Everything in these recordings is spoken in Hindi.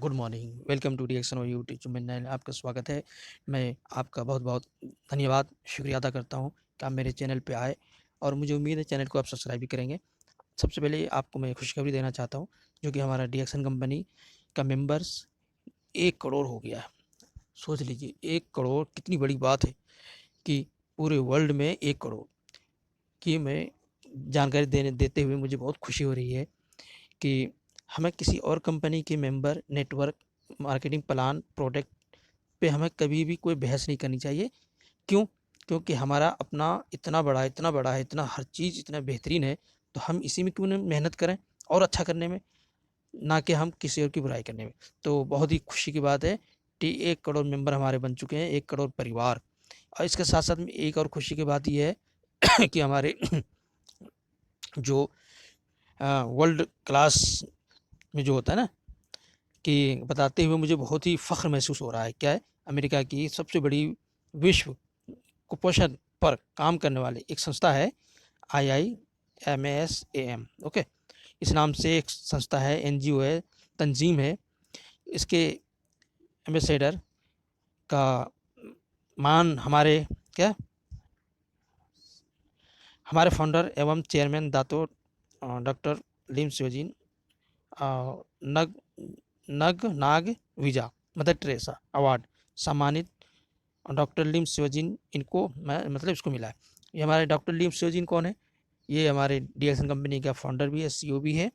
Good morning, welcome to reaction और यूट्यूब चैनल। आपका स्वागत है। मैं आपका बहुत बहुत धन्यवाद, शुक्रिया अदा करता हूँ कि आप मेरे चैनल पे आए और मुझे उम्मीद है चैनल को आप सब्सक्राइब भी करेंगे। सबसे पहले आपको मैं खुशखबरी देना चाहता हूँ, जो कि हमारा रिएक्शन कंपनी का मेंबर्स 1 करोड़ हो गया है। सोच लीजिए, 1 करोड़ कितनी बड़ी बात है कि पूरे वर्ल्ड में 1 करोड़ की मैं जानकारी देते हुए मुझे बहुत खुशी हो रही है कि हमें किसी और कंपनी के member, network, marketing plan, product पे हमें कभी भी कोई बहस नहीं करनी चाहिए। क्यों? क्योंकि हमारा अपना इतना बड़ा है, इतना हर चीज़ इतना बेहतरीन है, तो हम इसी में क्यों ना मेहनत करें और अच्छा करने में, ना कि हम किसी और की बुराई करने में। तो बहुत ही खुशी की बात है कि 1 करोड़ मेंबर हमारे बन चुके हैं, 1 करोड़ परिवार। और इसके साथ-साथ में एक और खुशी की बात ये है कि हमारे जो वर्ल्ड क्लास में जो होता है ना, कि बताते हुए मुझे बहुत ही फ़ख्र महसूस हो रहा है। क्या है? अमेरिका की सबसे बड़ी विश्व कुपोषण पर काम करने वाली एक संस्था है, IIMSAM, ओके? इस नाम से एक संस्था है, एनजीओ है, तंजीम है। इसके एम्बेसडर का मान क्या हमारे फाउंडर एवं चेयरमैन दातो डॉक्टर लिम श्योजिन नग नग नाग वीजा मदर टेरेसा अवार्ड सम्मानित डॉक्टर लिम श्योजिन इनको मतलब इसको मिला है। ये हमारे डॉक्टर लिम श्योजिन कौन है? ये हमारे रिएक्शन कंपनी का फाउंडर भी है, सीईओ भी है।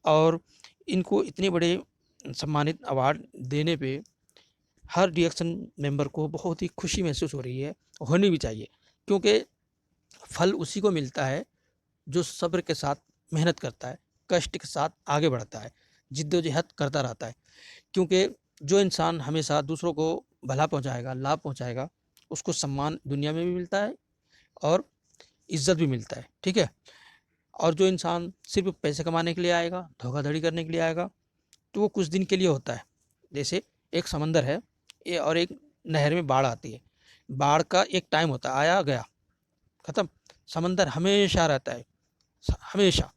और इनको इतने बड़े सम्मानित अवार्ड देने पे हर रिएक्शन मेंबर को बहुत ही खुशी महसूस हो रही है, होनी भी चाहिए। क्योंकि फल उसी को मिलता है जो सब्र के साथ मेहनत करता है, कष्ट के साथ आगे बढ़ता है, जिद्दोजहद करता रहता है। क्योंकि जो इंसान हमेशा दूसरों को भला पहुंचाएगा, लाभ पहुंचाएगा, उसको सम्मान दुनिया में भी मिलता है और इज्जत भी मिलता है, ठीक है? और जो इंसान सिर्फ पैसे कमाने के लिए आएगा, धोखाधड़ी करने के लिए आएगा, तो वो कुछ दिन के लिए होता है। जैसे एक समंदर है ये, और एक नहर में बाढ़ आती है। बाढ़ का एक टाइम होता है, आया गया, खत्म। समंदर हमेशा रहता है, हमेशा।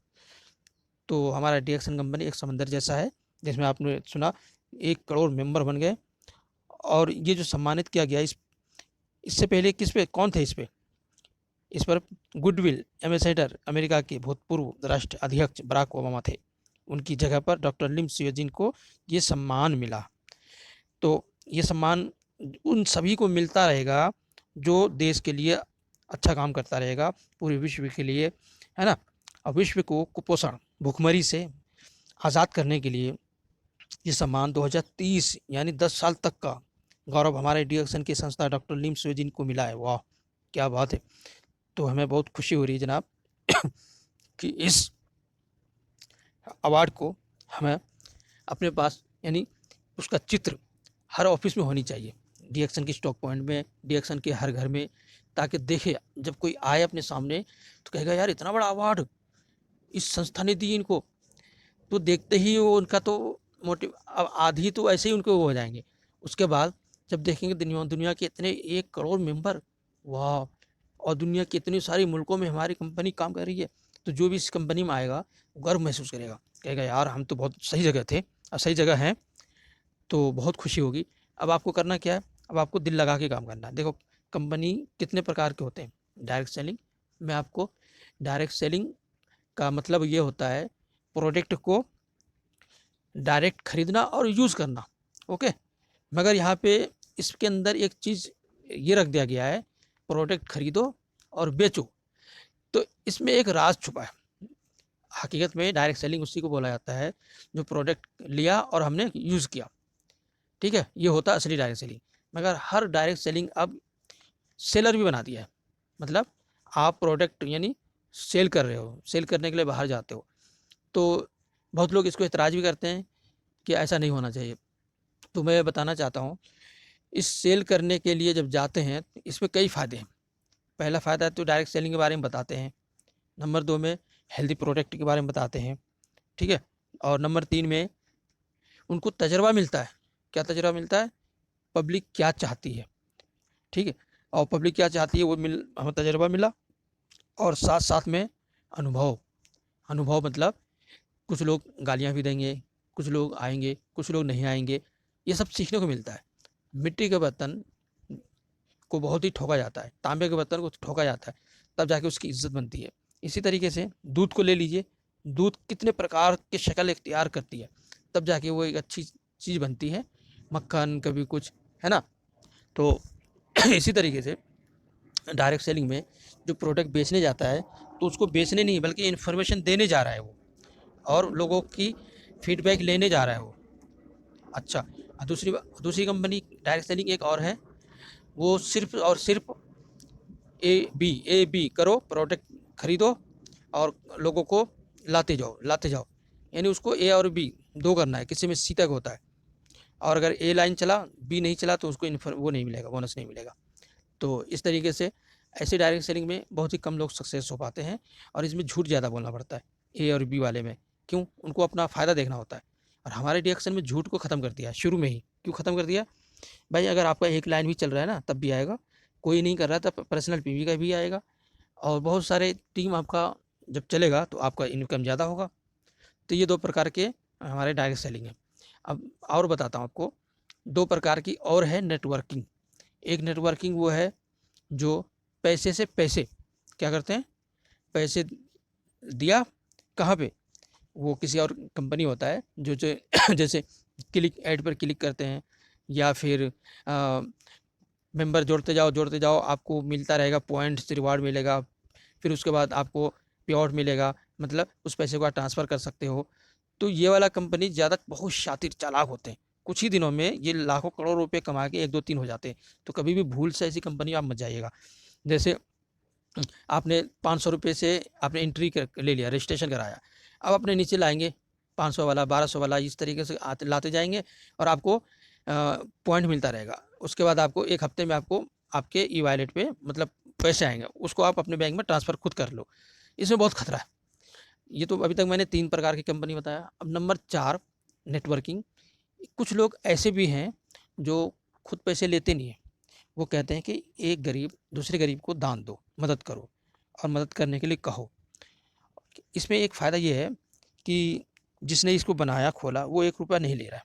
तो हमारा रिएक्शन कंपनी एक समंदर जैसा है, जिसमें आपने सुना 1 करोड़ मेंबर बन गए। और ये जो सम्मानित किया गया, इससे पहले किस पे कौन थे इस पर गुडविल एम्बेसडर अमेरिका के भूतपूर्व राष्ट्र अध्यक्ष बराक ओबामा थे। उनकी जगह पर डॉक्टर लिम सियोजिन को ये सम्मान मिला। तो ये सम्मान उन सभी को मिलता रहेगा जो देश के लिए अच्छा काम करता रहेगा, पूरे विश्व के लिए, है ना? और विश्व को कुपोषण, भूखमरी से आज़ाद करने के लिए ये सम्मान 2030 यानी 10 साल तक का गौरव हमारे रिएक्शन की संस्था डॉक्टर लिम सियोजिन को मिला है। वाह! क्या बात है! तो हमें बहुत खुशी हो रही है जनाब कि इस अवार्ड को हमें अपने पास, यानी उसका चित्र हर ऑफिस में होनी चाहिए, रिएक्शन की स्टॉक पॉइंट में, रिएक्शन के हर घर में, ताकि देखे जब कोई आए अपने सामने तो कहेगा यार इतना बड़ा अवार्ड इस संस्था ने दी इनको। तो देखते ही वो उनका तो मोटिव अब आधी तो ऐसे ही उनको वो हो जाएंगे। उसके बाद जब देखेंगे दुनिया दुनिया के इतने 1 करोड़ मेंबर, वाह! और दुनिया के इतने सारे मुल्कों में हमारी कंपनी काम कर रही है, तो जो भी इस कंपनी में आएगा वो गर्व महसूस करेगा, कहेगा यार हम तो बहुत सही जगह थे और सही जगह हैं। तो बहुत खुशी होगी। अब आपको करना क्या है? अब आपको दिल लगा के काम करना है। देखो, कंपनी कितने प्रकार के होते हैं। डायरेक्ट सेलिंग, मैं आपको डायरेक्ट सेलिंग का मतलब ये होता है प्रोडक्ट को डायरेक्ट खरीदना और यूज़ करना, ओके? मगर यहाँ पे इसके अंदर एक चीज़ ये रख दिया गया है, प्रोडक्ट खरीदो और बेचो। तो इसमें एक राज छुपा है। हकीकत में डायरेक्ट सेलिंग उसी को बोला जाता है जो प्रोडक्ट लिया और हमने यूज़ किया, ठीक है? ये होता है असली डायरेक्ट सेलिंग। मगर हर डायरेक्ट सेलिंग अब सेलर भी बना दिया है। मतलब आप प्रोडक्ट यानी सेल कर रहे हो, सेल करने के लिए बाहर जाते हो, तो बहुत लोग इसको एतराज़ भी करते हैं कि ऐसा नहीं होना चाहिए। तो मैं बताना चाहता हूँ, इस सेल करने के लिए जब जाते हैं तो इसमें कई फ़ायदे हैं। पहला फ़ायदा तो डायरेक्ट सेलिंग के बारे में बताते हैं। नंबर 2 में हेल्दी प्रोडक्ट के बारे में बताते हैं, ठीक है? और नंबर 3 में उनको तजर्बा मिलता है। क्या तजर्बा मिलता है? पब्लिक क्या चाहती है, ठीक है? और पब्लिक क्या चाहती है वो हमें तजर्बा मिला। और साथ साथ में अनुभव। अनुभव मतलब कुछ लोग गालियाँ भी देंगे, कुछ लोग आएंगे, कुछ लोग नहीं आएंगे, ये सब सीखने को मिलता है। मिट्टी के बर्तन को बहुत ही ठोका जाता है, तांबे के बर्तन को ठोका जाता है, तब जाके उसकी इज्जत बनती है। इसी तरीके से दूध को ले लीजिए, दूध कितने प्रकार के शक्ल इख्तियार करती है, तब जाके वो एक अच्छी चीज़ बनती है, मक्खन कभी कुछ, है ना। तो इसी तरीके से डायरेक्ट सेलिंग में जो प्रोडक्ट बेचने जाता है, तो उसको बेचने नहीं बल्कि इन्फॉर्मेशन देने जा रहा है वो, और लोगों की फीडबैक लेने जा रहा है वो। अच्छा, दूसरी दूसरी कंपनी डायरेक्ट सेलिंग एक और है, वो सिर्फ और सिर्फ ए बी करो, प्रोडक्ट खरीदो और लोगों को लाते जाओ, यानी उसको ए और बी दो करना है, किसी में सी तक होता है, और अगर ए लाइन चला बी नहीं चला तो उसको वो नहीं मिलेगा, बोनस नहीं मिलेगा। तो इस तरीके से ऐसे डायरेक्ट सेलिंग में बहुत ही कम लोग सक्सेस हो पाते हैं, और इसमें झूठ ज़्यादा बोलना पड़ता है ए और बी वाले में। क्यों? उनको अपना फ़ायदा देखना होता है, और हमारे डिएक्शन में झूठ को ख़त्म कर दिया शुरू में ही। क्यों ख़त्म कर दिया भाई? अगर आपका एक लाइन भी चल रहा है ना तब भी आएगा, कोई नहीं कर रहा तब पर्सनल पीवी का भी आएगा, और बहुत सारे टीम आपका जब चलेगा तो आपका इनकम ज़्यादा होगा। तो ये दो प्रकार के हमारे डायरेक्ट सेलिंग है। अब और बताता हूँ आपको, दो प्रकार की और है नेटवर्किंग। एक नेटवर्किंग वो है जो पैसे से पैसे क्या करते हैं, पैसे दिया कहाँ पे, वो किसी और कंपनी होता है जो जैसे क्लिक ऐड पर क्लिक करते हैं, या फिर मेंबर जोड़ते जाओ आपको मिलता रहेगा, पॉइंट्स रिवार्ड मिलेगा, फिर उसके बाद आपको पे आउट मिलेगा, मतलब उस पैसे को आप ट्रांसफ़र कर सकते हो। तो ये वाला कंपनी ज़्यादा बहुत शातिर चालाक होते हैं, कुछ ही दिनों में ये लाखों करोड़ रुपए कमा के 1 2 3 हो जाते हैं। तो कभी भी भूल से ऐसी कंपनी आप मत जाइएगा। जैसे आपने 500 रुपये से आपने एंट्री कर ले लिया, रजिस्ट्रेशन कराया, अब अपने नीचे लाएंगे 500 वाला 1200 वाला, इस तरीके से आते लाते जाएंगे, और आपको पॉइंट मिलता रहेगा। उसके बाद आपको 1 हफ्ते में आपको आपके ई वॉलेट पे मतलब पैसे आएंगे, उसको आप अपने बैंक में ट्रांसफ़र खुद कर लो। इसमें बहुत खतरा है। ये तो अभी तक मैंने 3 प्रकार की कंपनी बताया। अब नंबर 4 नेटवर्किंग। कुछ लोग ऐसे भी हैं जो खुद पैसे लेते नहीं हैं, वो कहते हैं कि एक गरीब दूसरे गरीब को दान दो, मदद करो, और मदद करने के लिए कहो। इसमें एक फ़ायदा ये है कि जिसने इसको बनाया खोला वो 1 रुपया नहीं ले रहा है।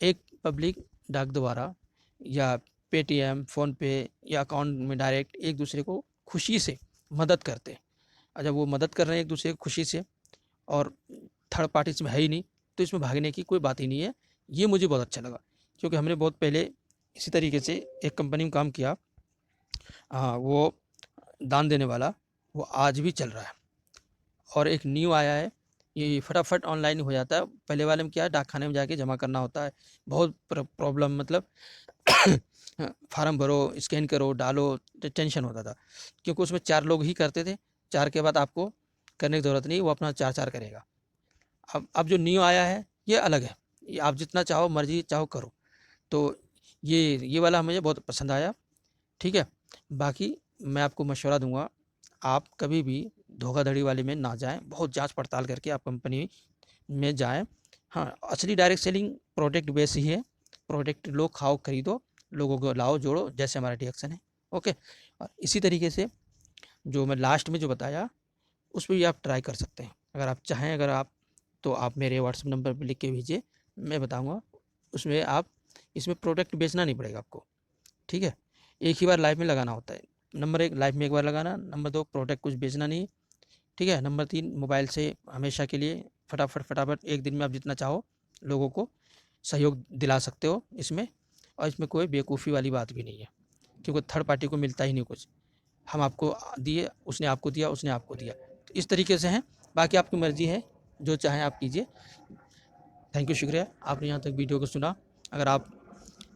एक पब्लिक डाक द्वारा या पेटीएम, फ़ोनपे या अकाउंट में डायरेक्ट एक दूसरे को खुशी से मदद करते हैं। और जब वो मदद कर रहे हैं एक दूसरे को खुशी से, और थर्ड पार्टी इसमें है ही नहीं, तो इसमें भागने की कोई बात ही नहीं है। ये मुझे बहुत अच्छा लगा, क्योंकि हमने बहुत पहले इसी तरीके से एक कंपनी में काम किया। वो दान देने वाला वो आज भी चल रहा है, और एक न्यू आया है, ये फटाफट ऑनलाइन हो जाता है। पहले वाले में क्या है, डाकखाने में जाके जमा करना होता है, बहुत प्रॉब्लम, मतलब फार्म भरो, स्कैन करो, डालो, टेंशन होता था, क्योंकि उसमें 4 लोग ही करते थे। 4 के बाद आपको करने की ज़रूरत नहीं, वो अपना 4-4 करेगा। अब जो न्यू आया है ये अलग है, ये आप जितना चाहो मर्जी चाहो करो। तो ये वाला मुझे बहुत पसंद आया। ठीक है, बाकी मैं आपको मशवरा दूंगा, आप कभी भी धोखाधड़ी वाले में ना जाएं, बहुत जांच पड़ताल करके आप कंपनी में जाएं। हाँ, असली डायरेक्ट सेलिंग प्रोडक्ट बेस ही है, प्रोडक्ट लो, खाओ, खरीदो, लोगों को लाओ, जोड़ो, जैसे हमारा डिएक्शन है। ओके, और इसी तरीके से जो मैं लास्ट में जो बताया उस पर भी आप ट्राई कर सकते हैं, अगर आप चाहें। अगर आप तो आप मेरे व्हाट्सएप नंबर पर लिख के भेजिए, मैं बताऊँगा। उसमें आप इसमें प्रोडक्ट बेचना नहीं पड़ेगा आपको, ठीक है। एक ही बार लाइफ में लगाना होता है। नंबर 1 लाइफ में एक बार लगाना, नंबर 2 प्रोडक्ट कुछ बेचना नहीं, ठीक है। नंबर 3 मोबाइल से हमेशा के लिए फटाफट एक दिन में आप जितना चाहो लोगों को सहयोग दिला सकते हो इसमें, और इसमें कोई बेवकूफ़ी वाली बात भी नहीं है, क्योंकि थर्ड पार्टी को मिलता ही नहीं कुछ। हम आपको दिए, उसने आपको दिया, उसने आपको दिया, तो इस तरीके से हैं। बाकी आपकी मर्ज़ी है, जो चाहें आप कीजिए। थैंक यू, शुक्रिया आपने यहाँ तक वीडियो को सुना। अगर आप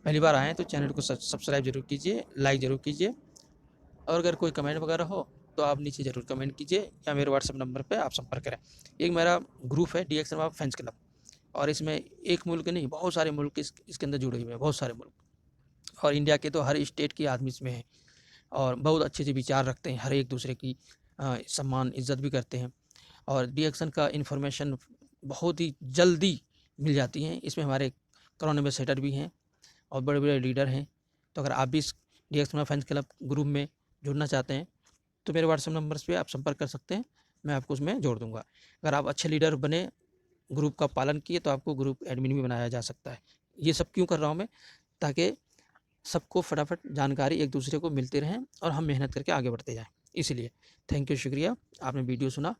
पहली बार आएँ तो चैनल को सब्सक्राइब ज़रूर कीजिए, लाइक ज़रूर कीजिए, और अगर कोई कमेंट वगैरह हो तो आप नीचे ज़रूर कमेंट कीजिए, या मेरे व्हाट्सएप नंबर पे आप संपर्क करें। एक मेरा ग्रुप है डिएक्शन वाला फैंस क्लब, और इसमें एक मुल्क नहीं, बहुत सारे मुल्क इसके अंदर जुड़े हुए हैं, बहुत सारे मुल्क, और इंडिया के तो हर स्टेट के आदमी इसमें हैं, और बहुत अच्छे से विचार रखते हैं, हर एक दूसरे की सम्मान इज़्ज़त भी करते हैं, और डिएक्शन का इन्फॉर्मेशन बहुत ही जल्दी मिल जाती हैं। इसमें हमारे करोड़ एम्बेसडर भी हैं और बड़े बड़े लीडर हैं। तो अगर आप भी इस डिएक्शन फैंस क्लब ग्रुप में जुड़ना चाहते हैं तो मेरे व्हाट्सएप नंबर्स पे आप संपर्क कर सकते हैं, मैं आपको उसमें जोड़ दूंगा। अगर आप अच्छे लीडर बने ग्रुप का पालन किए तो आपको ग्रुप एडमिन भी बनाया जा सकता है। ये सब क्यों कर रहा हूँ मैं, ताकि सबको फटाफट जानकारी एक दूसरे को मिलती रहें और हम मेहनत करके आगे बढ़ते जाएँ। इसीलिए थैंक यू, शुक्रिया, आपने वीडियो सुना।